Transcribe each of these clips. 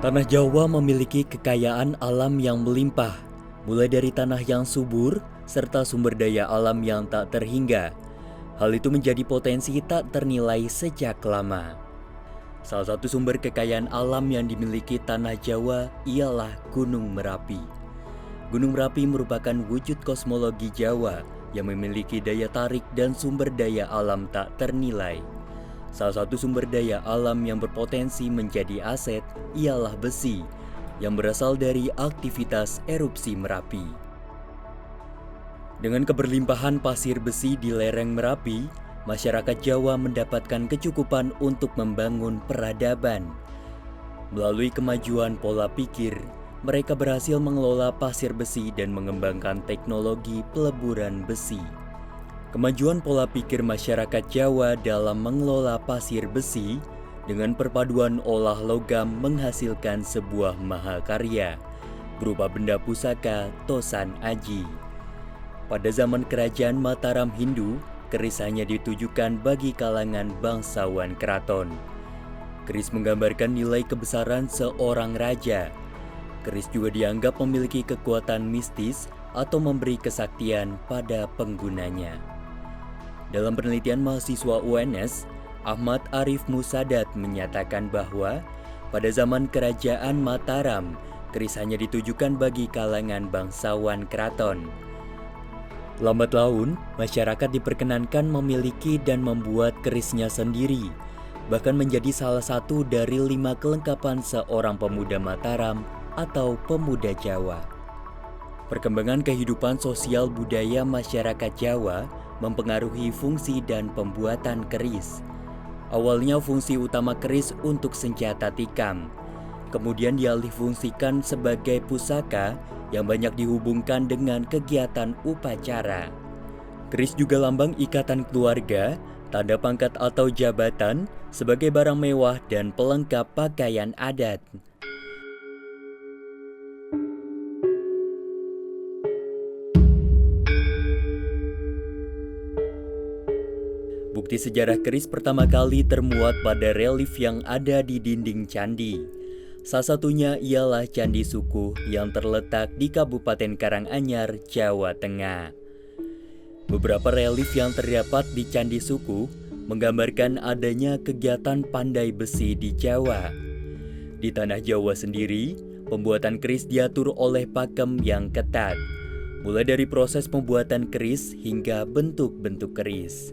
Tanah Jawa memiliki kekayaan alam yang melimpah, mulai dari tanah yang subur serta sumber daya alam yang tak terhingga. Hal itu menjadi potensi tak ternilai sejak lama. Salah satu sumber kekayaan alam yang dimiliki Tanah Jawa ialah Gunung Merapi. Gunung Merapi merupakan wujud kosmologi Jawa yang memiliki daya tarik dan sumber daya alam tak ternilai. Salah satu sumber daya alam yang berpotensi menjadi aset ialah besi yang berasal dari aktivitas erupsi Merapi. Dengan keberlimpahan pasir besi di lereng Merapi, masyarakat Jawa mendapatkan kecukupan untuk membangun peradaban. Melalui kemajuan pola pikir, mereka berhasil mengelola pasir besi dan mengembangkan teknologi peleburan besi. Kemajuan pola pikir masyarakat Jawa dalam mengelola pasir besi dengan perpaduan olah logam menghasilkan sebuah mahakarya berupa benda pusaka Tosan Aji. Pada zaman kerajaan Mataram Hindu, keris hanya ditujukan bagi kalangan bangsawan keraton. Keris menggambarkan nilai kebesaran seorang raja. Keris juga dianggap memiliki kekuatan mistis atau memberi kesaktian pada penggunanya. Dalam penelitian mahasiswa UNS, Ahmad Arif Musadat menyatakan bahwa pada zaman kerajaan Mataram, keris hanya ditujukan bagi kalangan bangsawan keraton. Lambat laun, masyarakat diperkenankan memiliki dan membuat kerisnya sendiri, bahkan menjadi salah satu dari 5 kelengkapan seorang pemuda Mataram atau pemuda Jawa. Perkembangan kehidupan sosial budaya masyarakat Jawa mempengaruhi fungsi dan pembuatan keris. Awalnya fungsi utama keris untuk senjata tikam, kemudian dialihfungsikan sebagai pusaka yang banyak dihubungkan dengan kegiatan upacara. Keris juga lambang ikatan keluarga, tanda pangkat atau jabatan, sebagai barang mewah dan pelengkap pakaian adat. Bukti sejarah keris pertama kali termuat pada relief yang ada di dinding candi. Salah satunya ialah Candi Sukuh yang terletak di Kabupaten Karanganyar, Jawa Tengah. Beberapa relief yang terdapat di Candi Sukuh menggambarkan adanya kegiatan pandai besi di Jawa. Di tanah Jawa sendiri, pembuatan keris diatur oleh pakem yang ketat, mulai dari proses pembuatan keris hingga bentuk-bentuk keris.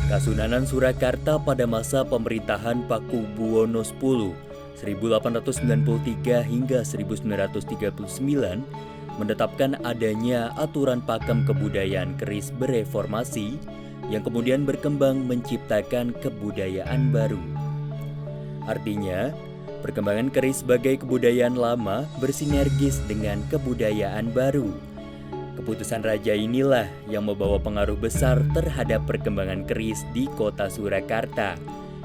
Kasunanan Surakarta pada masa pemerintahan Paku Buwono X 1893 hingga 1939 menetapkan adanya aturan pakem kebudayaan keris bereformasi yang kemudian berkembang menciptakan kebudayaan baru. Artinya, perkembangan keris sebagai kebudayaan lama bersinergis dengan kebudayaan baru. Keputusan raja inilah yang membawa pengaruh besar terhadap perkembangan keris di kota Surakarta,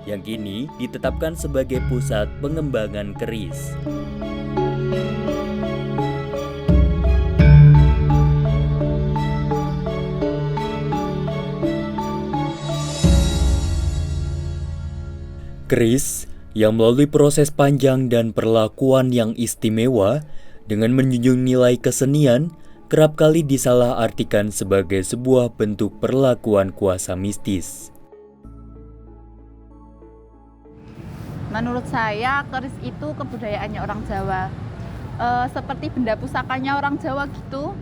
yang kini ditetapkan sebagai pusat pengembangan keris. Keris yang melalui proses panjang dan perlakuan yang istimewa dengan menjunjung nilai kesenian kerap kali disalahartikan sebagai sebuah bentuk perlakuan kuasa mistis. Menurut saya, keris itu kebudayaannya orang Jawa. Seperti benda pusakanya orang Jawa gitu.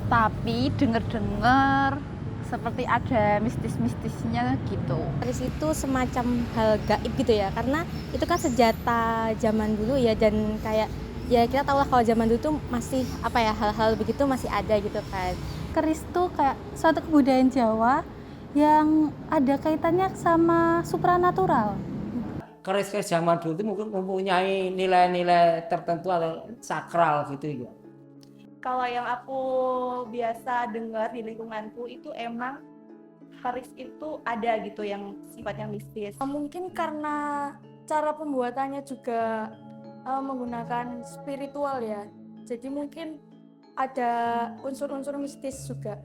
Tapi dengar-dengar seperti ada mistis-mistisnya gitu. Keris itu semacam hal gaib gitu ya, karena itu kan senjata zaman dulu ya, dan kayak ya kita tahu lah kalau zaman dulu tuh masih hal-hal begitu masih ada gitu kan. Keris tuh kayak suatu kebudayaan Jawa yang ada kaitannya sama supranatural. Keris-keris zaman dulu itu mungkin mempunyai nilai-nilai tertentu atau sakral gitu ya. Kalau yang aku biasa dengar di lingkunganku itu emang keris itu ada gitu yang sifatnya mistis. Mungkin karena cara pembuatannya juga menggunakan spiritual ya, jadi mungkin ada unsur-unsur mistis juga.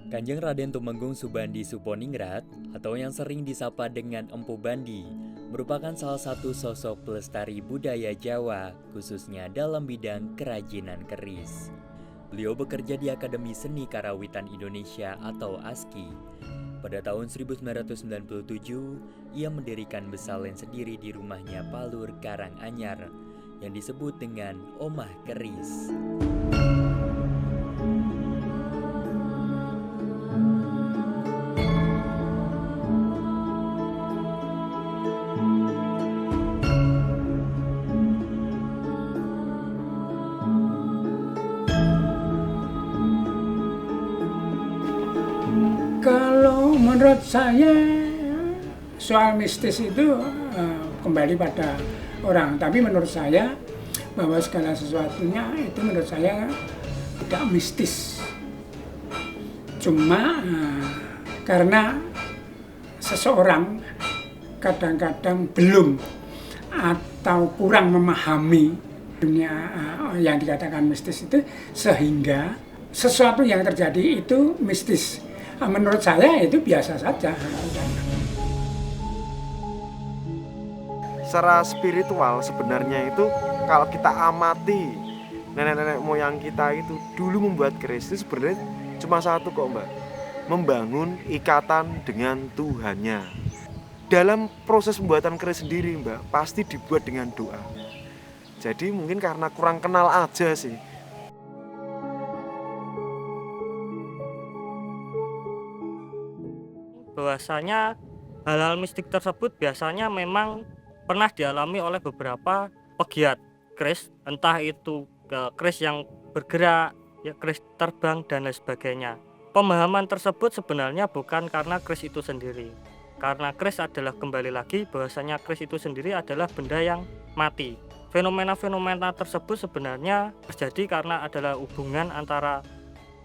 Kanjeng Raden Tumenggung Subandi Suponingrat atau yang sering disapa dengan Empu Bandi merupakan salah satu sosok pelestari budaya Jawa, khususnya dalam bidang kerajinan keris. Beliau bekerja di Akademi Seni Karawitan Indonesia atau ASKI. Pada tahun 1997, ia mendirikan besalen sendiri di rumahnya Palur Karanganyar yang disebut dengan Omah Keris. Kalau menurut saya soal mistis itu kembali pada orang. Tapi menurut saya bahwa segala sesuatunya itu menurut saya tidak mistis. Cuma karena seseorang kadang-kadang belum atau kurang memahami dunia yang dikatakan mistis itu, sehingga sesuatu yang terjadi itu mistis. Menurut saya itu biasa saja. Secara spiritual sebenarnya itu kalau kita amati nenek-nenek moyang kita itu dulu membuat keris itu sebenarnya cuma satu kok Mbak, membangun ikatan dengan Tuhannya. Dalam proses pembuatan keris sendiri Mbak pasti dibuat dengan doa. Jadi mungkin karena kurang kenal aja sih. Bahwasanya hal-hal mistik tersebut biasanya memang pernah dialami oleh beberapa pegiat keris, entah itu keris yang bergerak, ya keris terbang dan lain sebagainya. Pemahaman tersebut sebenarnya bukan karena keris itu sendiri, karena keris adalah kembali lagi bahwasanya keris itu sendiri adalah benda yang mati. Fenomena-fenomena tersebut sebenarnya terjadi karena adalah hubungan antara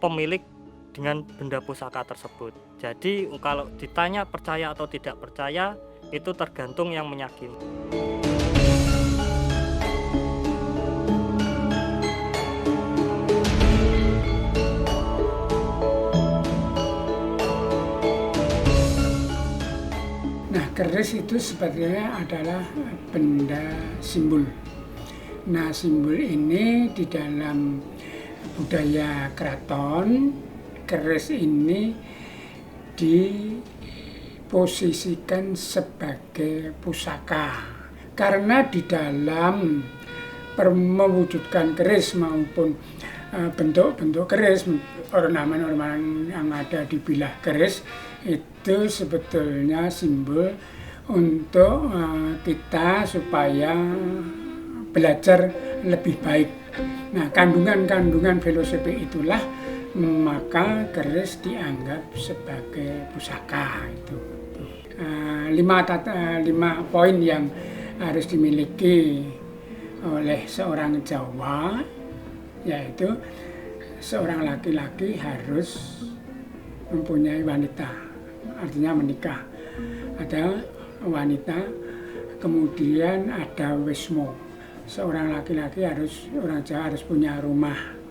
pemilik dengan benda pusaka tersebut. Jadi kalau ditanya percaya atau tidak percaya, itu tergantung yang meyakini. Nah, keris itu sebenarnya adalah benda simbol. Nah, simbol ini di dalam budaya keraton, keris ini diposisikan sebagai pusaka, karena di dalam mewujudkan keris maupun bentuk-bentuk keris, ornamen-ornamen yang ada di bilah keris itu sebetulnya simbol untuk kita supaya belajar lebih baik. Nah, kandungan-kandungan filosofi itulah maka keris dianggap sebagai pusaka itu. 5 poin yang harus dimiliki oleh seorang Jawa, yaitu seorang laki-laki harus mempunyai wanita, artinya menikah. Ada wanita, kemudian ada wismo. Seorang laki-laki orang Jawa harus punya rumah.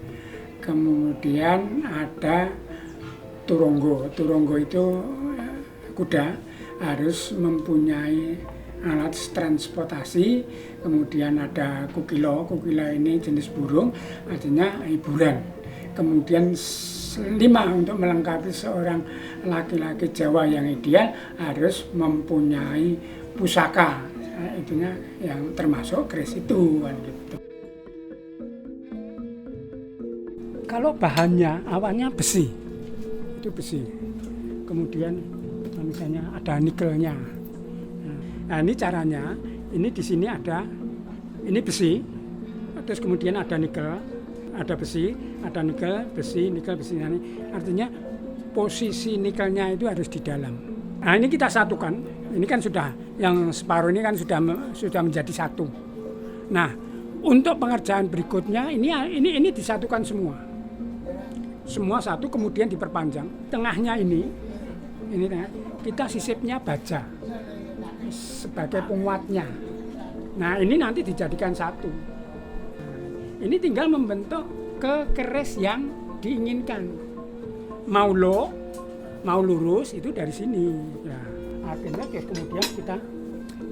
Kemudian ada turonggo. Turonggo itu kuda, harus mempunyai alat transportasi. Kemudian ada kukilo. Kukilo ini jenis burung, artinya hiburan. Kemudian 5 untuk melengkapi seorang laki-laki Jawa yang ideal harus mempunyai pusaka. Itunya yang termasuk keris itu kan gitu. Kalau bahannya awalnya besi, itu besi. Kemudian misalnya ada nikelnya. Nah, ini caranya. Ini di sini ada, ini besi. Terus kemudian ada nikel, ada besi, ada nikel, besi, nikel, besi. Artinya posisi nikelnya itu harus di dalam. Nah, ini kita satukan. Ini kan sudah yang separuh ini kan sudah menjadi satu. Nah, untuk pengerjaan berikutnya ini disatukan semua. Semua satu kemudian diperpanjang. Tengahnya ini kita sisipnya baja sebagai penguatnya. Nah, ini nanti dijadikan satu. Ini tinggal membentuk ke keris yang diinginkan. Mau lurus itu dari sini. Ya, akhirnya kemudian kita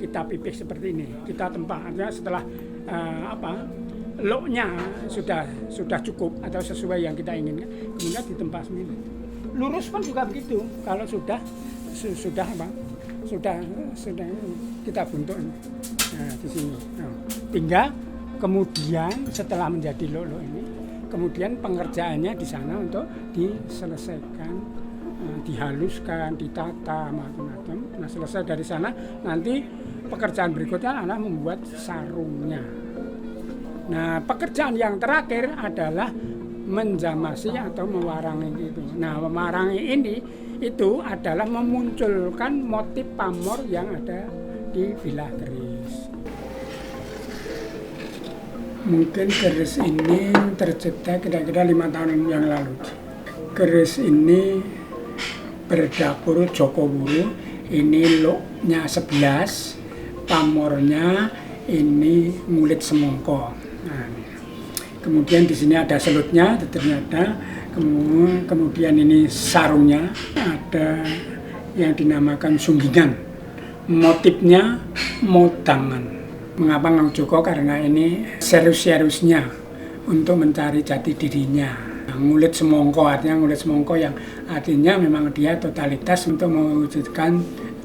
kita pipih seperti ini, kita tempah. Artinya setelah loknya sudah cukup atau sesuai yang kita inginkan, kemudian ditempa sendiri. Lurus pun juga begitu. Kalau sudah kita bentuk di sini. Tinggal kemudian setelah menjadi lok ini, kemudian pengerjaannya di sana untuk diselesaikan, dihaluskan, ditata macam-macam. Nah, selesai dari sana nanti pekerjaan berikutnya adalah membuat sarungnya. Nah, pekerjaan yang terakhir adalah menjamasi atau mewarangi itu. Nah, mewarangi ini itu adalah memunculkan motif pamor yang ada di bilah keris. Mungkin keris ini tercipta kira-kira 5 tahun yang lalu. Keris ini berdapur Joko Wuru, ini loknya 11, pamornya ini ngulit semongko. Nah, kemudian di sini ada selutnya, ternyata kemudian ini sarungnya, ada yang dinamakan sunggingan. Motifnya modangan. Mengapa Ngang Joko? Karena ini serius-seriusnya untuk mencari jati dirinya. Ngulit semongko, artinya ngulit semongko yang artinya memang dia totalitas untuk mewujudkan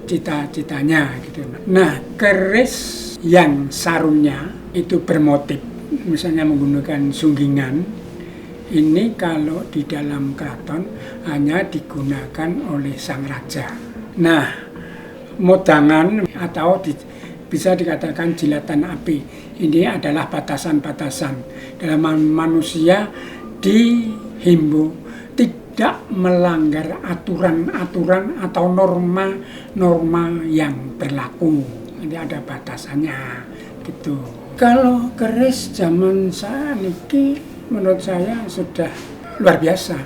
cita-citanya gitu. Nah, keris yang sarungnya itu bermotif, misalnya menggunakan sunggingan, ini kalau di dalam keraton hanya digunakan oleh sang raja. Nah, modangan atau bisa dikatakan jilatan api, ini adalah batasan-batasan dalam manusia dihimbau tidak melanggar aturan-aturan atau norma-norma yang berlaku. Ini ada batasannya gitu. Kalau keris zaman saat ini menurut saya sudah luar biasa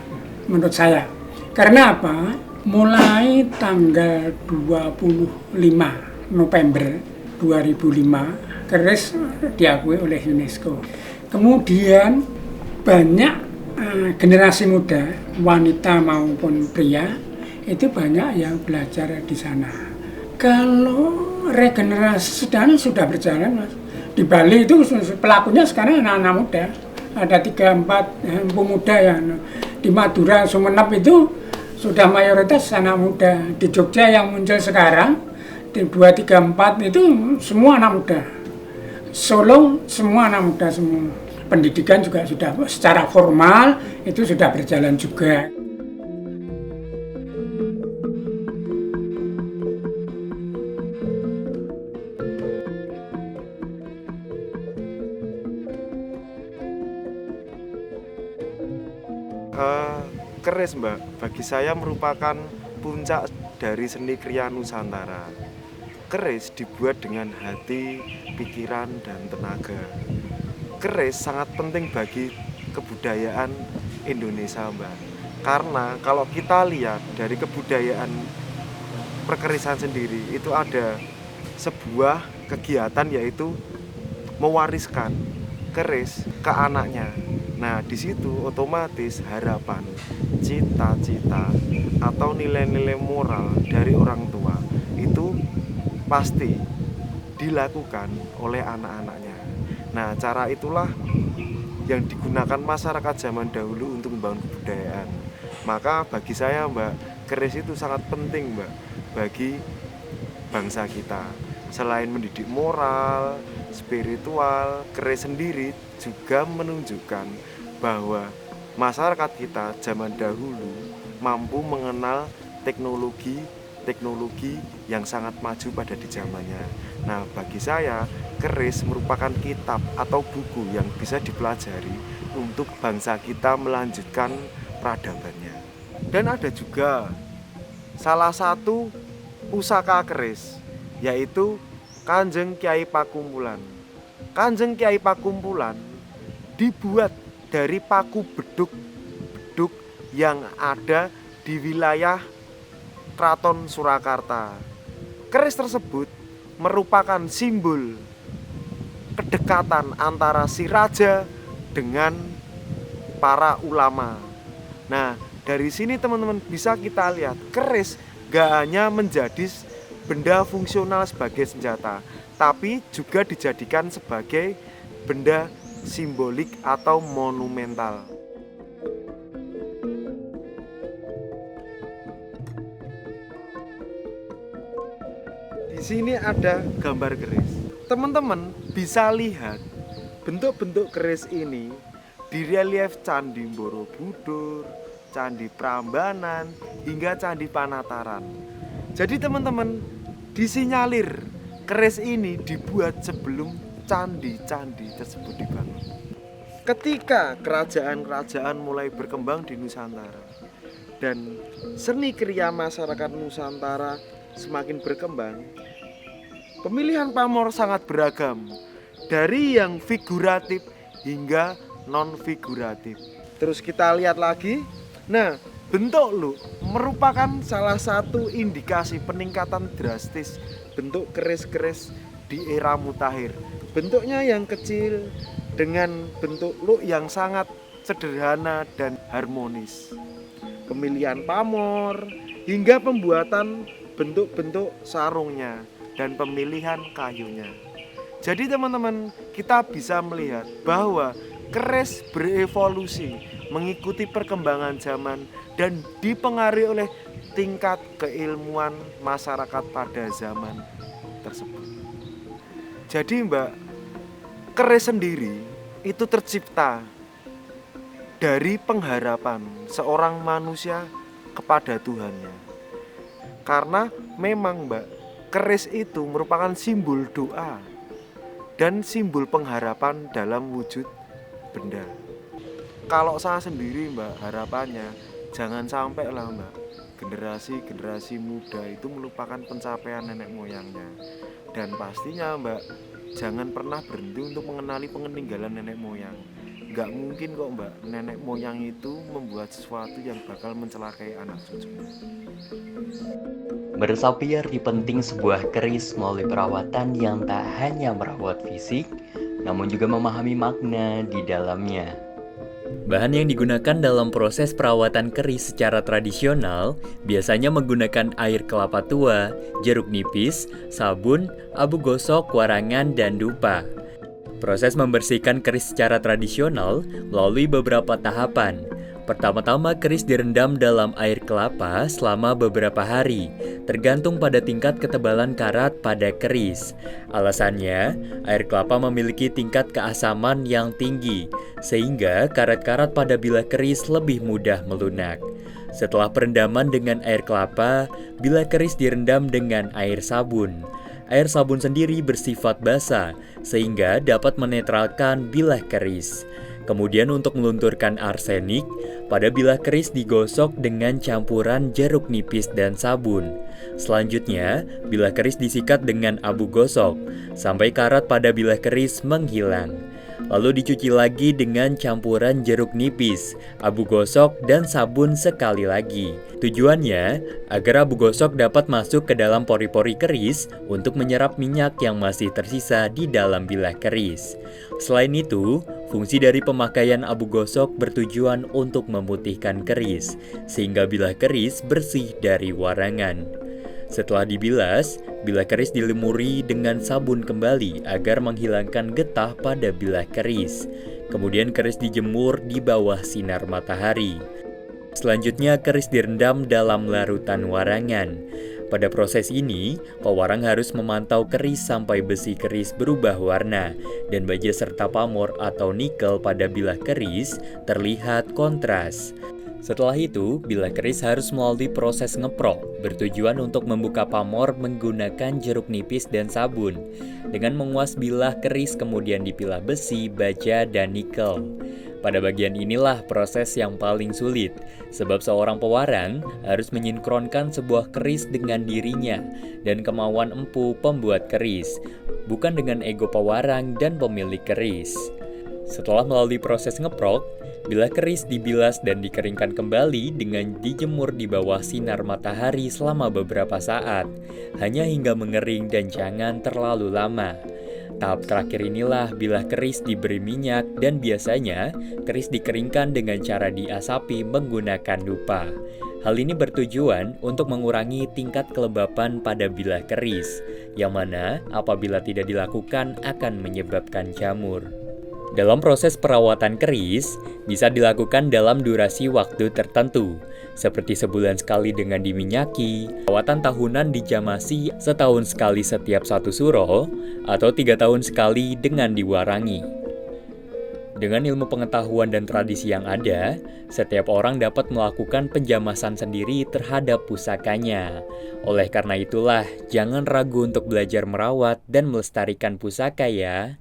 menurut saya. Karena apa? Mulai tanggal 25 November 2005 keris diakui oleh UNESCO. Kemudian banyak generasi muda, wanita maupun pria, itu banyak yang belajar di sana. Kalau regenerasi sudah berjalan, Mas. Di Bali itu pelakunya sekarang anak-anak muda. Ada 3-4 pemuda yang di Madura, Sumenep itu sudah mayoritas anak muda. Di Jogja yang muncul sekarang, di 2-3-4 itu semua anak muda. Solo semua anak muda semua. Pendidikan juga sudah secara formal itu sudah berjalan juga. Keris, Mbak, bagi saya merupakan puncak dari seni kriya Nusantara. Keris dibuat dengan hati, pikiran, dan tenaga. Keris sangat penting bagi kebudayaan Indonesia, Mbak. Karena kalau kita lihat dari kebudayaan perkerisan sendiri, itu ada sebuah kegiatan yaitu mewariskan keris ke anaknya. Nah, di situ otomatis harapan, cita-cita, atau nilai-nilai moral dari orang tua itu pasti dilakukan oleh anak-anaknya. Nah, cara itulah yang digunakan masyarakat zaman dahulu untuk membangun kebudayaan. Maka bagi saya, Mbak, keris itu sangat penting, Mbak, bagi bangsa kita. Selain mendidik moral, spiritual, keris sendiri juga menunjukkan bahwa masyarakat kita zaman dahulu mampu mengenal teknologi yang sangat maju pada di zamannya. Nah, bagi saya, keris merupakan kitab atau buku yang bisa dipelajari untuk bangsa kita melanjutkan peradabannya. Dan ada juga salah satu pusaka keris, yaitu Kanjeng Kyai Pakumpulan. Kanjeng Kyai Pakumpulan dibuat dari paku beduk yang ada di wilayah Kraton Surakarta. Keris tersebut merupakan simbol kedekatan antara si raja dengan para ulama. Nah, dari sini teman-teman bisa kita lihat keris gak hanya menjadi benda fungsional sebagai senjata, tapi juga dijadikan sebagai benda simbolik atau monumental. Di sini ada gambar keris. Teman-teman bisa lihat bentuk-bentuk keris ini di relief Candi Borobudur, Candi Prambanan, hingga Candi Panataran. Jadi teman-teman, disinyalir keris ini dibuat sebelum candi-candi tersebut dibangun. Ketika kerajaan-kerajaan mulai berkembang di Nusantara dan seni kriya masyarakat Nusantara semakin berkembang, pemilihan pamor sangat beragam, dari yang figuratif hingga non-figuratif. Terus kita lihat lagi, nah bentuk Luk merupakan salah satu indikasi peningkatan drastis bentuk keris-keris di era mutakhir. Bentuknya yang kecil dengan bentuk Luk yang sangat sederhana dan harmonis. Pemilihan pamor hingga pembuatan bentuk-bentuk sarungnya dan pemilihan kayunya. Jadi teman-teman, kita bisa melihat bahwa keris berevolusi mengikuti perkembangan zaman dan dipengaruhi oleh tingkat keilmuan masyarakat pada zaman tersebut. Jadi Mbak, keris sendiri itu tercipta dari pengharapan seorang manusia kepada Tuhannya. Karena memang Mbak, keris itu merupakan simbol doa dan simbol pengharapan dalam wujud benda. Kalau saya sendiri Mbak, harapannya jangan sampai lah Mbak, generasi muda itu melupakan pencapaian nenek moyangnya. Dan pastinya Mbak, jangan pernah berhenti untuk mengenali peninggalan nenek moyang. Nggak mungkin kok Mbak, nenek moyang itu membuat sesuatu yang bakal mencelakai anak cucunya. Meresapi arti penting sebuah keris melalui perawatan yang tak hanya merawat fisik, namun juga memahami makna di dalamnya. Bahan yang digunakan dalam proses perawatan keris secara tradisional biasanya menggunakan air kelapa tua, jeruk nipis, sabun, abu gosok, warangan, dan dupa. Proses membersihkan keris secara tradisional melalui beberapa tahapan. Pertama-tama keris direndam dalam air kelapa selama beberapa hari, tergantung pada tingkat ketebalan karat pada keris. Alasannya, air kelapa memiliki tingkat keasaman yang tinggi, sehingga karat-karat pada bilah keris lebih mudah melunak. Setelah perendaman dengan air kelapa, bilah keris direndam dengan air sabun. Air sabun sendiri bersifat basa, sehingga dapat menetralkan bilah keris. Kemudian untuk melunturkan arsenik, pada bilah keris digosok dengan campuran jeruk nipis dan sabun. Selanjutnya, bilah keris disikat dengan abu gosok, sampai karat pada bilah keris menghilang. Lalu dicuci lagi dengan campuran jeruk nipis, abu gosok, dan sabun sekali lagi. Tujuannya, agar abu gosok dapat masuk ke dalam pori-pori keris untuk menyerap minyak yang masih tersisa di dalam bilah keris. Selain itu, fungsi dari pemakaian abu gosok bertujuan untuk memutihkan keris, sehingga bilah keris bersih dari warangan. Setelah dibilas, bilah keris dilumuri dengan sabun kembali agar menghilangkan getah pada bilah keris. Kemudian keris dijemur di bawah sinar matahari. Selanjutnya keris direndam dalam larutan warangan. Pada proses ini, pewarang harus memantau keris sampai besi keris berubah warna dan baja serta pamor atau nikel pada bilah keris terlihat kontras. Setelah itu, bilah keris harus melalui proses ngeprok, bertujuan untuk membuka pamor menggunakan jeruk nipis dan sabun. Dengan menguas bilah keris kemudian dipilah besi, baja, dan nikel. Pada bagian inilah proses yang paling sulit, sebab seorang pewarang harus menyinkronkan sebuah keris dengan dirinya dan kemauan empu pembuat keris, bukan dengan ego pewarang dan pemilik keris. Setelah melalui proses ngeprok, bilah keris dibilas dan dikeringkan kembali dengan dijemur di bawah sinar matahari selama beberapa saat, hanya hingga mengering dan jangan terlalu lama. Tahap terakhir inilah bilah keris diberi minyak dan biasanya keris dikeringkan dengan cara diasapi menggunakan dupa. Hal ini bertujuan untuk mengurangi tingkat kelembapan pada bilah keris, yang mana apabila tidak dilakukan akan menyebabkan jamur. Dalam proses perawatan keris, bisa dilakukan dalam durasi waktu tertentu, seperti sebulan sekali dengan diminyaki, perawatan tahunan dijamasi setahun sekali setiap 1 suro, atau 3 tahun sekali dengan diwarangi. Dengan ilmu pengetahuan dan tradisi yang ada, setiap orang dapat melakukan penjamasan sendiri terhadap pusakanya. Oleh karena itulah, jangan ragu untuk belajar merawat dan melestarikan pusaka ya.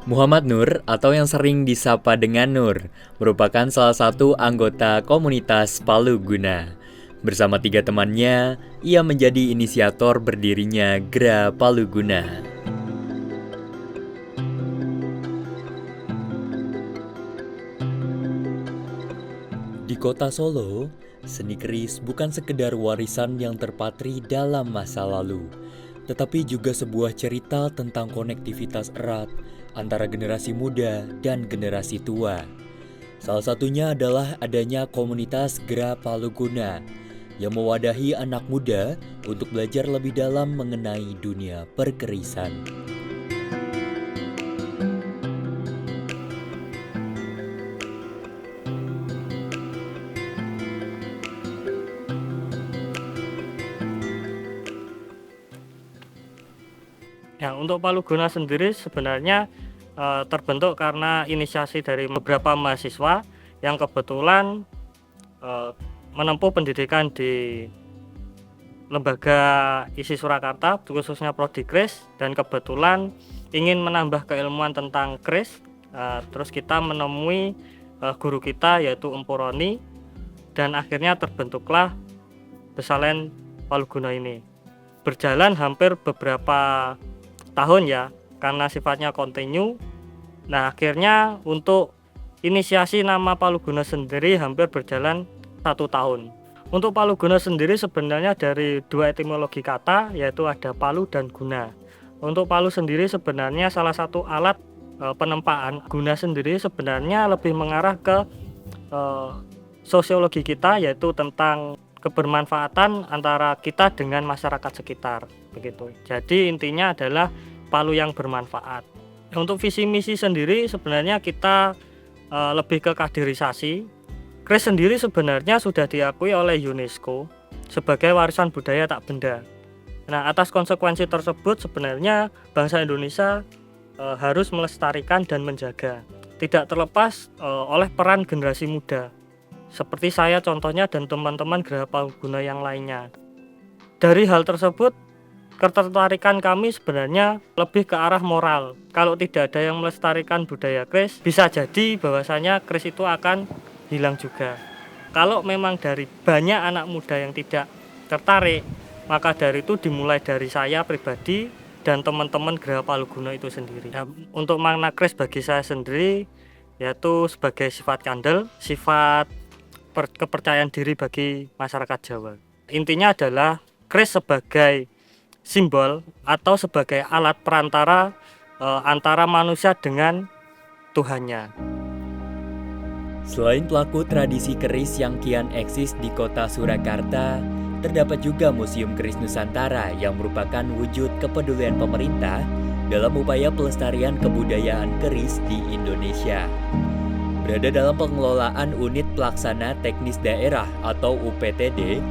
Muhammad Nur, atau yang sering disapa dengan Nur, merupakan salah satu anggota komunitas Palu Guna. Bersama 3 temannya, ia menjadi inisiator berdirinya Gra Palu Guna. Di kota Solo, seni keris bukan sekedar warisan yang terpatri dalam masa lalu, tetapi juga sebuah cerita tentang konektivitas erat antara generasi muda dan generasi tua. Salah satunya adalah adanya komunitas Gra Palu Guna yang mewadahi anak muda untuk belajar lebih dalam mengenai dunia perkerisan. Ya, untuk Palu Guna sendiri sebenarnya terbentuk karena inisiasi dari beberapa mahasiswa yang kebetulan menempuh pendidikan di Lembaga ISI Surakarta, khususnya Prodi Kris, dan kebetulan ingin menambah keilmuan tentang keris. Terus kita menemui guru kita yaitu Empu Roni, dan akhirnya terbentuklah Besalen Palu Guna ini. Berjalan hampir beberapa tahun ya, karena sifatnya kontinu. Nah, akhirnya untuk inisiasi nama Palu Guna sendiri hampir berjalan 1 tahun. Untuk Palu Guna sendiri sebenarnya dari 2 etimologi kata, yaitu ada palu dan guna. Untuk palu sendiri sebenarnya salah satu alat penempaan. Guna sendiri sebenarnya lebih mengarah ke sosiologi kita, yaitu tentang kebermanfaatan antara kita dengan masyarakat sekitar, begitu. Jadi intinya adalah palu yang bermanfaat. Untuk visi misi sendiri sebenarnya kita lebih ke kaderisasi. Keris sendiri sebenarnya sudah diakui oleh UNESCO sebagai warisan budaya tak benda. Nah, atas konsekuensi tersebut sebenarnya bangsa Indonesia harus melestarikan dan menjaga. Tidak terlepas oleh peran generasi muda. Seperti saya contohnya dan teman-teman Gra Palu Guna yang lainnya. Dari hal tersebut, ketertarikan kami sebenarnya lebih ke arah moral. Kalau tidak ada yang melestarikan budaya keris, bisa jadi bahwasanya keris itu akan hilang juga. Kalau memang dari banyak anak muda yang tidak tertarik, maka dari itu dimulai dari saya pribadi dan teman-teman Gra Palu Guna itu sendiri. Nah, untuk makna keris bagi saya sendiri yaitu sebagai sifat kandel, sifat kepercayaan diri bagi masyarakat Jawa. Intinya adalah keris sebagai simbol atau sebagai alat perantara antara manusia dengan Tuhannya. Selain pelaku tradisi keris yang kian eksis di kota Surakarta, terdapat juga Museum Keris Nusantara yang merupakan wujud kepedulian pemerintah dalam upaya pelestarian kebudayaan keris di Indonesia. Berada dalam pengelolaan Unit Pelaksana Teknis Daerah atau UPTD,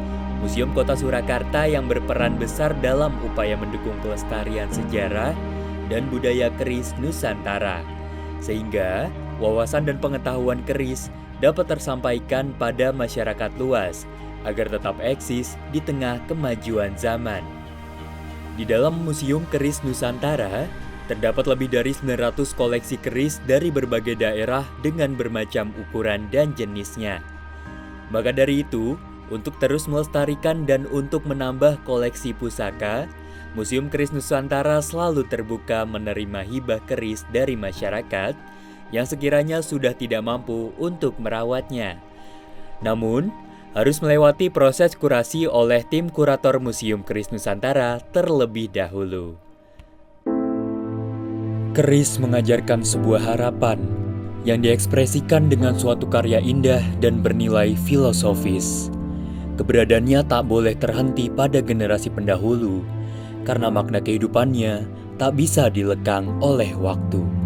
Museum Kota Surakarta yang berperan besar dalam upaya mendukung pelestarian sejarah dan budaya keris Nusantara, sehingga wawasan dan pengetahuan keris dapat tersampaikan pada masyarakat luas agar tetap eksis di tengah kemajuan zaman. Di dalam Museum Keris Nusantara, terdapat lebih dari 900 koleksi keris dari berbagai daerah dengan bermacam ukuran dan jenisnya. Maka dari itu, untuk terus melestarikan dan untuk menambah koleksi pusaka, Museum Keris Nusantara selalu terbuka menerima hibah keris dari masyarakat yang sekiranya sudah tidak mampu untuk merawatnya. Namun, harus melewati proses kurasi oleh tim kurator Museum Keris Nusantara terlebih dahulu. Keris mengajarkan sebuah harapan yang diekspresikan dengan suatu karya indah dan bernilai filosofis. Keberadaannya tak boleh terhenti pada generasi pendahulu, karena makna kehidupannya tak bisa dilekang oleh waktu.